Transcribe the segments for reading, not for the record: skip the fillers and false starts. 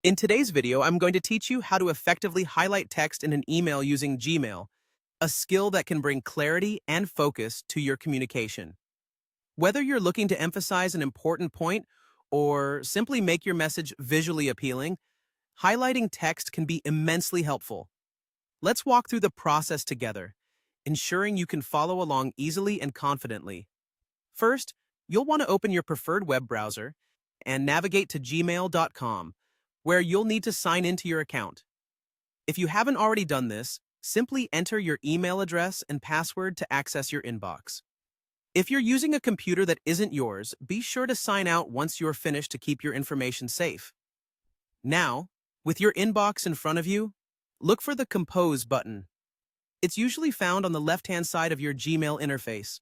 In today's video, I'm going to teach you how to effectively highlight text in an email using Gmail, a skill that can bring clarity and focus to your communication. Whether you're looking to emphasize an important point or simply make your message visually appealing, highlighting text can be immensely helpful. Let's walk through the process together, ensuring you can follow along easily and confidently. First, you'll want to open your preferred web browser and navigate to gmail.com, where you'll need to sign into your account. If you haven't already done this, simply enter your email address and password to access your inbox. If you're using a computer that isn't yours, be sure to sign out once you're finished to keep your information safe. Now, with your inbox in front of you, look for the Compose button. It's usually found on the left-hand side of your Gmail interface.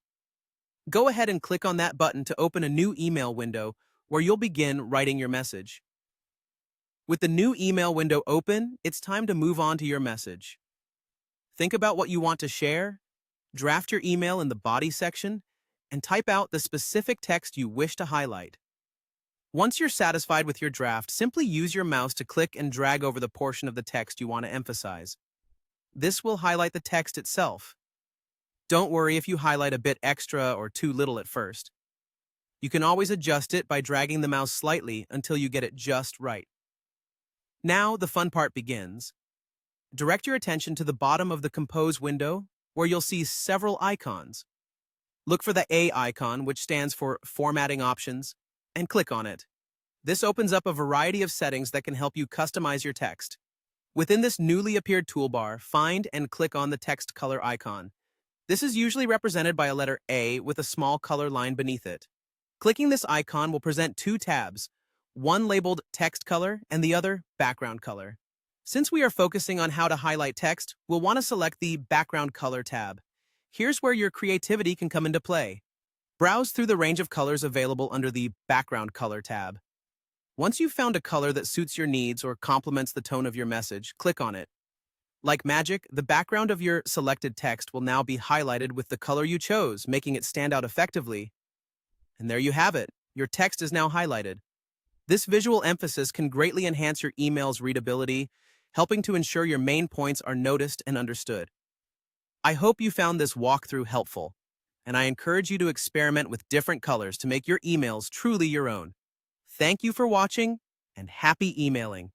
Go ahead and click on that button to open a new email window where you'll begin writing your message. With the new email window open, it's time to move on to your message. Think about what you want to share, draft your email in the body section, and type out the specific text you wish to highlight. Once you're satisfied with your draft, simply use your mouse to click and drag over the portion of the text you want to emphasize. This will highlight the text itself. Don't worry if you highlight a bit extra or too little at first. You can always adjust it by dragging the mouse slightly until you get it just right. Now the fun part begins. Direct your attention to the bottom of the Compose window, where you'll see several icons. Look for the A icon, which stands for Formatting Options, and click on it. This opens up a variety of settings that can help you customize your text. Within this newly appeared toolbar, find and click on the text color icon. This is usually represented by a letter A with a small color line beneath it. Clicking this icon will present two tabs, one labeled Text Color and the other Background Color. Since we are focusing on how to highlight text, we'll want to select the Background Color tab. Here's where your creativity can come into play. Browse through the range of colors available under the Background Color tab. Once you've found a color that suits your needs or complements the tone of your message, click on it. Like magic, the background of your selected text will now be highlighted with the color you chose, making it stand out effectively. And there you have it. Your text is now highlighted. This visual emphasis can greatly enhance your email's readability, helping to ensure your main points are noticed and understood. I hope you found this walkthrough helpful, and I encourage you to experiment with different colors to make your emails truly your own. Thank you for watching, and happy emailing!